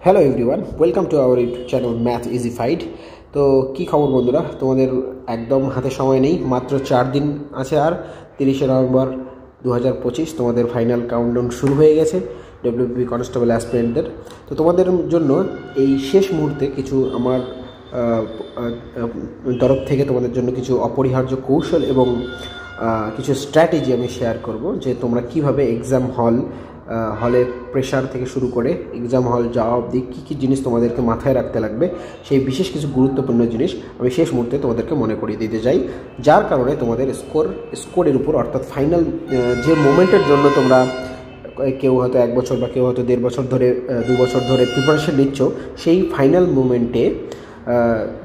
Hello everyone, welcome to our YouTube channel math easified. তো কী খবর বন্ধুরা, তোমাদের একদম হাতে সময় নেই, মাত্র 4 দিন আছে। আর 30শে নভেম্বর 2025 তোমাদের ফাইনাল কাউন্টডাউন শুরু হয়ে গেছে ডব্লিউপি কনস্টেবল অ্যাসপিরেন্টদের। তো তোমাদের জন্য এই শেষ মুহূর্তে কিছু আমার তরফ থেকে তোমাদের জন্য কিছু অপরিহার্য কৌশল এবং কিছু স্ট্র্যাটেজি আমি শেয়ার করব, যে তোমরা কিভাবে এক্সাম হলে প্রেশার থেকে শুরু করে এক্সাম হল যাওয়া অবধি কী কী জিনিস তোমাদেরকে মাথায় রাখতে লাগবে, সেই বিশেষ কিছু গুরুত্বপূর্ণ জিনিস আমি শেষ মুহূর্তে তোমাদেরকে মনে করিয়ে দিতে চাই, যার কারণে তোমাদের স্কোরের উপর, অর্থাৎ ফাইনাল যে মোমেন্টের জন্য তোমরা কেউ হয়তো 1 বছর বা কেউ হয়তো 1.5 বছর ধরে 2 বছর ধরে প্রিপারেশন নিচ্ছ, সেই ফাইনাল মোমেন্টে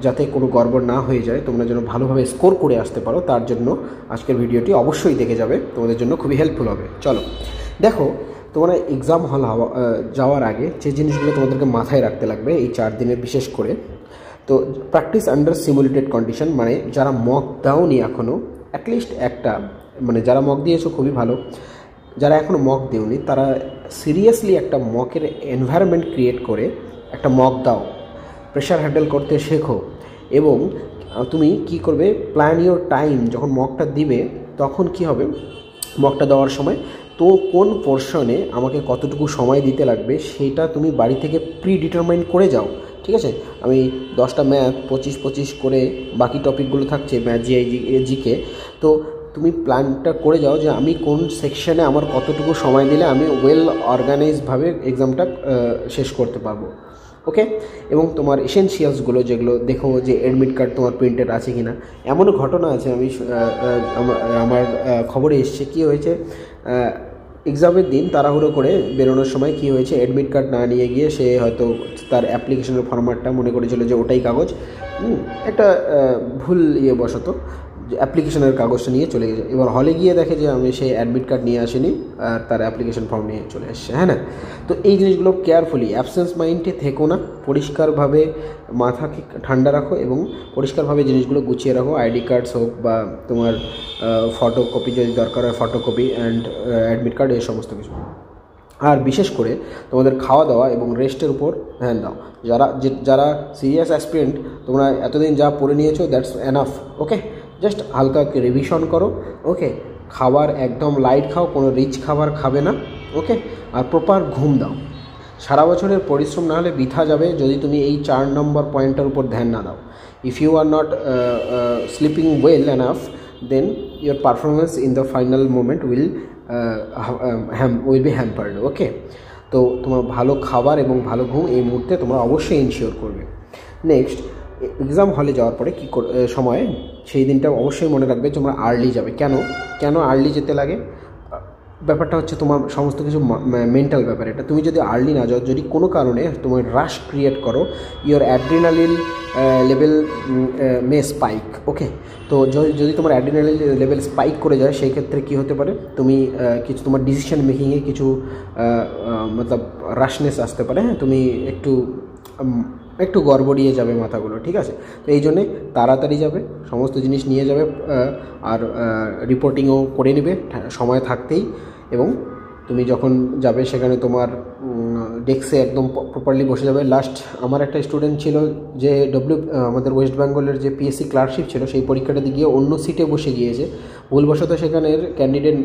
যাতে কোনো গড়বড় না হয়ে যায়, তোমরা যেন ভালোভাবে স্কোর করে আসতে পারো, তার জন্য আজকের ভিডিওটি অবশ্যই দেখে যাবে, তোমাদের জন্য খুবই হেল্পফুল হবে। চলো দেখো, তোমরা এক্সাম হল যাওয়ার আগে যে জিনিসগুলো তোমাদেরকে মাথায় রাখতে লাগবে এই 4 দিনের বিশেষ করে, তো প্র্যাকটিস আন্ডার সিমুলেটেড কন্ডিশন, মানে যারা মক দাওনি এখনও, অ্যাটলিস্ট একটা, মানে যারা মক দিয়েছো খুবই ভালো, যারা এখনও মক দেওনি তারা সিরিয়াসলি একটা মকের এনভায়রনমেন্ট ক্রিয়েট করে একটা মক দাও, প্রেশার হ্যান্ডেল করতে শেখো। এবং তুমি কি করবে, প্ল্যান ইওর টাইম, যখন মকটা দিবে তখন কি হবে, মকটা দেওয়ার সময় তো কোন পোর্শনে আমাকে কতটুকু সময় দিতে লাগবে সেটা তুমি বাড়ি থেকে ডিটারমাইন করে যাও, ঠিক আছে। আমি 10টা ম্যাথ 25 করে, বাকি টপিকগুলো থাকছে ম্যাথ, জিকে, তো তুমি প্ল্যানটা করে যাও যে আমি কোন সেকশনে আমার কতটুকু সময় দিলে আমি ওয়েল অর্গানাইজভাবে এক্সামটা শেষ করতে পারবো, ওকে। এবং তোমার এসেনশিয়ালসগুলো যেগুলো দেখো, যে অ্যাডমিট কার্ড তোমার প্রিন্টেড আছে কি না। এমনও ঘটনা আছে, আমি আমার খবরে এসছে, কী হয়েছে, এক্সামের দিন তাড়াহুড়ো করে বেরোনোর সময় কী হয়েছে, অ্যাডমিট কার্ড না নিয়ে গিয়ে সে হয়তো তার অ্যাপ্লিকেশনের ফরম্যাটটা মনে করেছিল যে ওটাই কাগজ, একটা ভুল বশত অ্যাপ্লিকেশনের কাগজটা নিয়ে চলে গেছে। এবার হলে গিয়ে দেখে যে আমি সেই অ্যাডমিট কার্ড নিয়ে আসিনি, আর তার অ্যাপ্লিকেশন ফর্ম নিয়ে চলে এসছে, হ্যাঁ না। তো এই জিনিসগুলো কেয়ারফুলি, অ্যাবসেন্স মাইন্ডে থেকো না, পরিষ্কারভাবে মাথাকে ঠান্ডা রাখো এবং পরিষ্কারভাবে জিনিসগুলো গুছিয়ে রাখো। আইডি কার্ডস হোক বা তোমার ফটোকপি যদি দরকার হয়, ফটোকপি অ্যান্ড অ্যাডমিট কার্ড, এই সমস্ত কিছু। আর বিশেষ করে তোমাদের খাওয়া দাওয়া এবং রেস্টের উপর ধ্যান দাও। যারা সিরিয়াস অ্যাসপিরেন্ট, তোমরা এতদিন যা পড়ে নিয়েছো দ্যাটস এনাফ, ওকে। জাস্ট হালকা রিভিশন করো, ওকে। খাবার একদম লাইট খাও, কোনো রিচ খাবার খাবে না, ওকে। আর প্রপার ঘুম দাও। সারা বছরের পরিশ্রম না হলে বৃথা যাবে যদি তুমি এই 4 নম্বর পয়েন্টের উপর ধ্যান না দাও। If you are not sleeping well enough, then your performance in the final moment will be hampered, okay. তো তোমার ভালো খাবার এবং ভালো ঘুম এই মুহূর্তে তোমরা অবশ্যই ইনশিওর করবে। নেক্সট, এক্সাম হলে যাওয়ার পরে কী সময়, সেই দিনটা অবশ্যই মনে রাখবে তোমরা আর্লি যাবে। কেন আর্লি যেতে লাগে, ব্যাপারটা হচ্ছে তোমার সমস্ত কিছু মেন্টাল ব্যাপার। এটা তুমি যদি আর্লি না যাও, যদি কোনো কারণে তোমার রাশ ক্রিয়েট করো, your adrenaline level may spike, okay. তো যদি তোমার অ্যাড্রিনালিন লেভেল স্পাইক করে যায়, সেই ক্ষেত্রে কী হতে পারে, তুমি কিছু তোমার ডিসিশন মেকিংয়ে কিছু মতলব রাশনেস আসতে পারে, হ্যাঁ, তুমি একটু গড়বড়িয়ে যাবে মাথাগুলো, ঠিক আছে। তো এই জন্যে তাড়াতাড়ি যাবে, সমস্ত জিনিস নিয়ে যাবে, আর রিপোর্টিংও করে নেবে সময় থাকতেই। এবং তুমি যখন যাবে সেখানে তোমার ডেস্কে একদম প্রপারলি বসে যাবে। লাস্ট আমার একটা স্টুডেন্ট ছিল যে আমাদের ওয়েস্ট বেঙ্গলের যে পিএসসি ক্লার্কশিপ ছিল, সেই পরীক্ষাটাতে গিয়ে অন্য সিটে বসে গিয়েছে, ভুলবশত সেখানের ক্যান্ডিডেট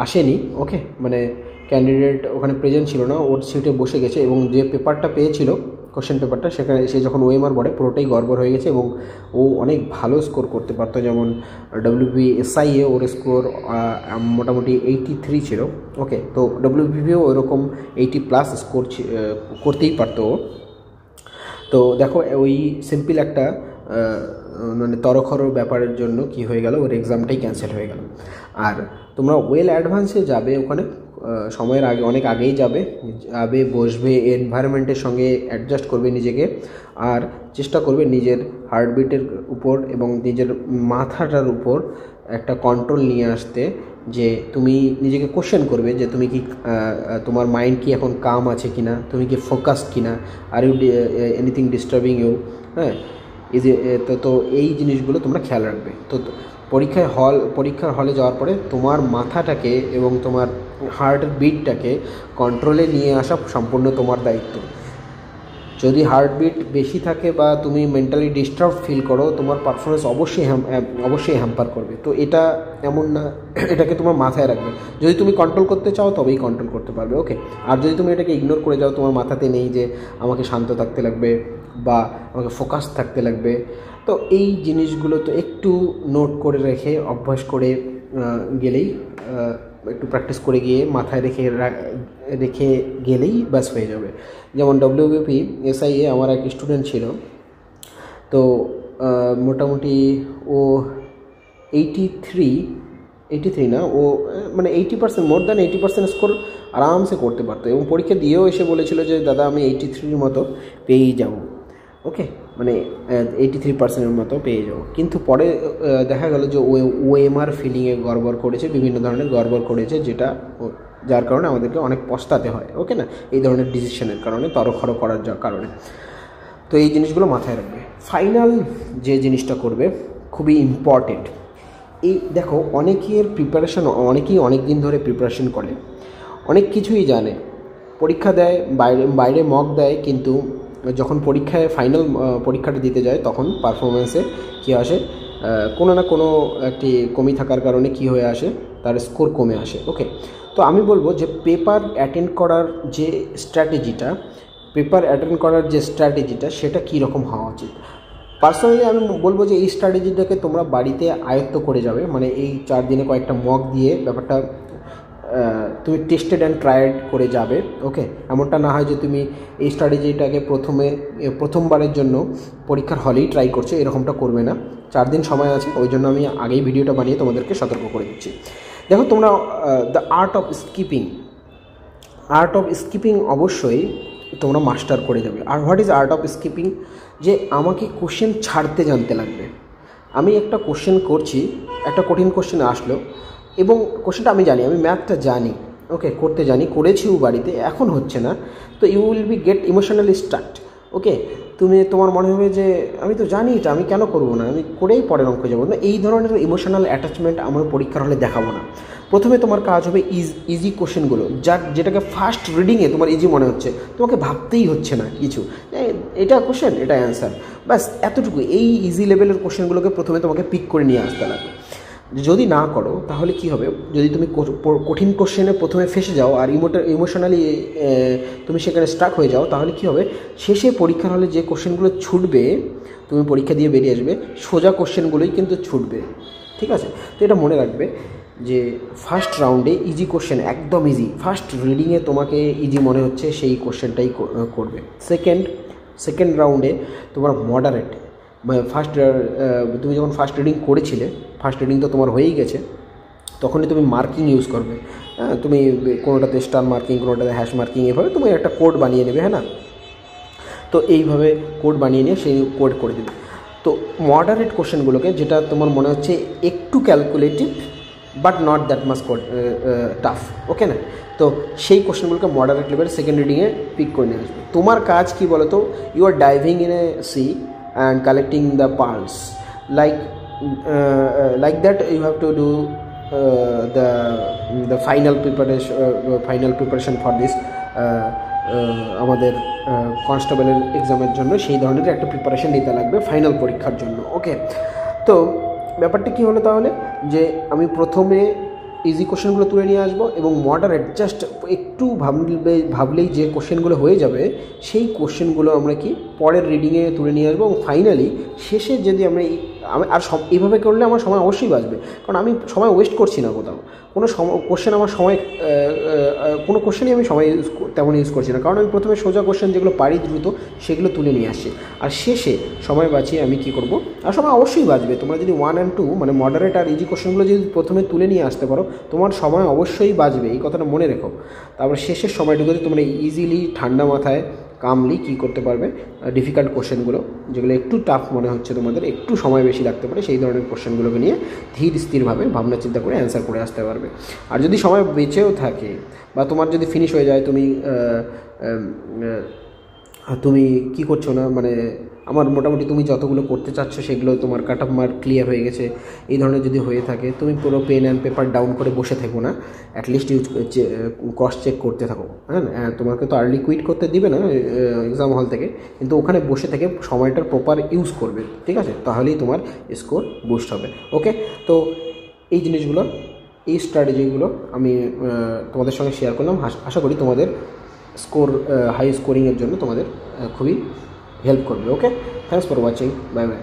আসেনি, ওকে, মানে ক্যান্ডিডেট ওখানে প্রেজেন্ট ছিল না, ওর সিটে বসে গেছে, এবং যে পেপারটা পেয়েছিল, কোশ্চেন পেপারটা, সেখানে সে যখন ওএমআর বলে পুরোটাই গড়বড় হয়ে গেছে, এবং ও অনেক ভালো স্কোর করতে পারতো। যেমন WBSI-এ ওর স্কোর মোটামুটি 83 ছিল, ওকে। তো WBPও ওরকম 80+ স্কোর করতেই পারতো ও। তো দেখো, ওই সিম্পল একটা মানে তরখর ব্যাপারের জন্য কি হয়ে গেল, ওর এক্সামটাই ক্যান্সেল হয়ে গেল। আর তোমরা ওয়েল অ্যাডভান্সে যাবে, ওখানে সময়ের আগে, অনেক আগেই যাবে, বসবে, এনভায়রনমেন্টের সঙ্গে অ্যাডজাস্ট করবে নিজেকে, আর চেষ্টা করবে নিজের হার্টবিটের উপর এবং নিজের মাথাটার উপর একটা কন্ট্রোল নিয়ে আসতে, যে তুমি নিজেকে কোশ্চেন করবে যে তুমি কি, তোমার মাইন্ড কি এখন কাম আছে কিনা, তুমি কি ফোকাসড কিনা, are you anything disturbing you, হ্যাঁ। তো এই জিনিসগুলো তোমরা খেয়াল রাখবে। তো পরীক্ষার হলে যাওয়ার পরে তোমার মাথাটাকে এবং তোমার হার্ট বিটটাকে কন্ট্রোলে নিয়ে আসা সম্পূর্ণ তোমার দায়িত্ব। যদি হার্টবিট বেশি থাকে বা তুমি মেন্টালি ডিস্টার্ব ফিল করো, তোমার পারফরমেন্স অবশ্যই হ্যাম্পার করবে। তো এটা এমন না, এটাকে তোমার মাথায় রাখবে। যদি তুমি কন্ট্রোল করতে চাও তবেই কন্ট্রোল করতে পারবে, ওকে। আর যদি তুমি এটাকে ইগনোর করে যাও, তোমার মাথাতে নেই যে আমাকে শান্ত থাকতে লাগবে বা আমাকে ফোকাস থাকতে লাগবে, তো এই জিনিসগুলো তো একটু নোট করে রেখে অভ্যাস করে গেলেই, একটু প্র্যাকটিস করে গিয়ে মাথায় রেখে গেলেই ব্যাস হয়ে যাবে। যেমন WBP SIA আমার এক স্টুডেন্ট ছিল, তো মোটামুটি ও 83 না, ও মানে 80%, মোর দ্যান 80% স্কোর আরামসে করতে পারতো, এবং পরীক্ষা দিয়েও এসে বলেছিল যে দাদা আমি 83 মতো পেয়েই যাব, ওকে, মানে 83% মতো পেয়ে যাবো। কিন্তু পরে দেখা গেল যে OMR ফিলিংয়ে গড়বড় করেছে, বিভিন্ন ধরনের গড়বড় করেছে, যার কারণে আমাদেরকে অনেক পস্তাতে হয়, ওকে না, এই ধরনের ডিসিশনের কারণে, তরখড় করার কারণে। তো এই জিনিসগুলো মাথায় রাখবে। ফাইনাল যে জিনিসটা করবে খুবই ইম্পর্টেন্ট। এই দেখো, অনেকেই অনেক দিন ধরে প্রিপারেশন করে, অনেক কিছুই জানে, পরীক্ষা দেয়, বাইরে মক দেয়, কিন্তু যখন ফাইনাল পরীক্ষাটা দিতে যায় তখন পারফরমেন্সে কী আসে, কোনো না কোনো একটি কমি থাকার কারণে কি হয়ে আসে, তার স্কোর কমে আসে, ওকে। তো আমি বলবো যে পেপার অ্যাটেন্ড করার যে স্ট্র্যাটেজিটা সেটা কীরকম হওয়া উচিত। পার্সোনালি আমি বলবো যে এই স্ট্র্যাটেজিটাকে তোমরা বাড়িতে আয়ত্ত করে যাবে, মানে এই 4 দিনে কয়েকটা মক দিয়ে ব্যাপারটা তুমি টেস্টেড অ্যান্ড ট্রায়েড করে যাবে, ওকে। এমনটা না হয় যে তুমি এই স্ট্র্যাটেজিটাকে প্রথমবারের জন্য পরীক্ষার হলেই ট্রাই করছো, এরকমটা করবে না। 4 দিন সময় আছে, ওই জন্য আমি আগেই ভিডিওটা বানিয়ে তোমাদেরকে সতর্ক করে দিচ্ছি। দেখো, তোমরা দ্য আর্ট অফ স্কিপিং অবশ্যই তোমরা মাস্টার করে যাবে। আর what is art of skipping? যে আমাকে কোশ্চেন ছাড়তে জানতে লাগবে। আমি একটা কোশ্চেন করছি, একটা কঠিন কোশ্চেন আসলো, এবং কোশ্চেনটা আমি জানি, আমি ম্যাথটা জানি, ওকে, করতে জানি, করেছিও বাড়িতে, এখন হচ্ছে না, তো you will be get emotionally start, okay. তোমার মনে হবে যে আমি তো জানি এটা, আমি কেন করবো না, আমি করেই পরের অঙ্ক যাবো না। এই ধরনের ইমোশনাল অ্যাটাচমেন্ট আমার পরীক্ষার হলে দেখাবো না। প্রথমে তোমার কাজ হবে ইজি কোশ্চেনগুলো, যেটাকে ফার্স্ট রিডিংয়ে তোমার ইজি মনে হচ্ছে, তোমাকে ভাবতেই হচ্ছে না কিছু, এটা কোশ্চেন, এটা অ্যান্সার, ব্যাস এতটুকু। এই ইজি লেভেলের কোশ্চেনগুলোকে প্রথমে তোমাকে পিক করে নিয়ে আসতে লাগবে। যদি না করো তাহলে কি হবে, যদি তুমি কঠিন কোশ্চেনে প্রথমে ফেসে যাও আর ইমোশনালি তুমি সেখানে স্টাক হয়ে যাও, তাহলে কি হবে, শেষে পরীক্ষার হলে যে কোশ্চেনগুলো ছুটবে, তুমি পরীক্ষা দিয়ে বেরিয়ে আসবে, সোজা কোশ্চেনগুলোই কিন্তু ছুটবে, ঠিক আছে। তো এটা মনে রাখবে যে ফার্স্ট রাউন্ডে ইজি কোশ্চেন, একদম ইজি, ফার্স্ট রিডিংয়ে তোমাকে ইজি মনে হচ্ছে সেই কোশ্চেনটাই করবে। সেকেন্ড রাউন্ডে তোমার মডারেট, তুমি যখন ফার্স্ট রিডিং করেছিলে, ফার্স্ট রিডিং তো তোমার হয়েই গেছে, তখনই তুমি মার্কিং ইউজ করবে। হ্যাঁ, তুমি কোনোটাতে স্টার মার্কিং, কোনোটাতে হ্যাশ মার্কিং, এভাবে তুমি একটা কোড বানিয়ে নেবে, হ্যাঁ না। তো এইভাবে কোড বানিয়ে নিয়ে সেই কোড করে দেবে। তো মডারেট কোশ্চেনগুলোকে, যেটা তোমার মনে হচ্ছে একটু calculative but not that much tough, okay না, তো সেই কোশ্চেনগুলোকে মডারেট লেভেল সেকেন্ড রিডিংয়ে পিক করে নিয়ে আসবে। তোমার কাজ কী বলো তো, you are diving in a sea and collecting the pearls, like that you have to do the final preparation for this আমাদের কনস্টেবলের এক্সামের জন্য। সেই ধরনের একটা প্রিপারেশন নিতে লাগবে ফাইনাল পরীক্ষার জন্য, ওকে। তো ব্যাপারটা কী হলো তাহলে, যে আমি প্রথমে ইজি কোশ্চেনগুলো তুলে নিয়ে আসবো, এবং মডারেট জাস্ট একটু ভাবলেই যে কোশ্চেনগুলো হয়ে যাবে, সেই কোশ্চেনগুলো আমরা কি পরের রিডিংয়ে তুলে নিয়ে আসবো, এবং ফাইনালি শেষে যদি আমি আর এইভাবে করলে আমার সময় অবশ্যই বাঁচবে, কারণ আমি সময় ওয়েস্ট করছি না কোথাও, কোনো কোশ্চেনই আমি সময় তেমন ইউজ করছি না, কারণ আমি প্রথমে সোজা কোশ্চেন যেগুলো পারি দ্রুত সেগুলো তুলে নিয়ে আসছি, আর শেষে সময় বাঁচিয়ে আমি কী করবো, আর সময় অবশ্যই বাঁচবে। তোমরা যদি 1 and 2 মানে মডারেট আর ইজি কোশ্চেনগুলো যদি প্রথমে তুলে নিয়ে আসতে পারো, তোমার সময় অবশ্যই বাঁচবে, এই কথাটা মনে রেখো। তারপর শেষের সময়টুকুতে তোমরা ইজিলি ঠান্ডা মাথায় কামলি কী করতে পারবে, ডিফিকাল্ট কোশ্চেনগুলো যেগুলো একটু টাফ মনে হচ্ছে তোমাদের, একটু সময় বেশি লাগতে পারে, সেই ধরনের কোশ্চেনগুলোকে নিয়ে ধীর স্থিরভাবে ভাবনা চিন্তা করে অ্যান্সার করে আসতে পারবে। আর যদি সময় বেঁচেও থাকে বা তোমার যদি ফিনিশ হয়ে যায়, তুমি তুমি কি করছো না, মানে আমার মোটামুটি তুমি যতগুলো করতে চাচ্ছ সেগুলো তোমার কাট অফ মার্ক ক্লিয়ার হয়ে গেছে, এই ধরনের যদি হয়ে থাকে তুমি পুরো পেন অ্যান্ড পেপার ডাউন করে বসে থাকো না, অ্যাটলিস্ট ক্রস চেক করতে থাকো। হ্যাঁ, তোমাকে তো আর্লি কুইট করতে দিবে না এক্সাম হল থেকে, কিন্তু ওখানে বসে থেকে সময়টার প্রপার ইউজ করবে, ঠিক আছে? তাহলেই তোমার স্কোর বুস্ট হবে। ওকে, তো এই জিনিসগুলো, এই স্ট্র্যাটেজিগুলো আমি তোমাদের সঙ্গে শেয়ার করলাম। আশা করি তোমাদের স্কোর, হাই স্কোরিংয়ের জন্য তোমাদের খুবই হেল্প করবে। Okay, thanks for watching, bye by.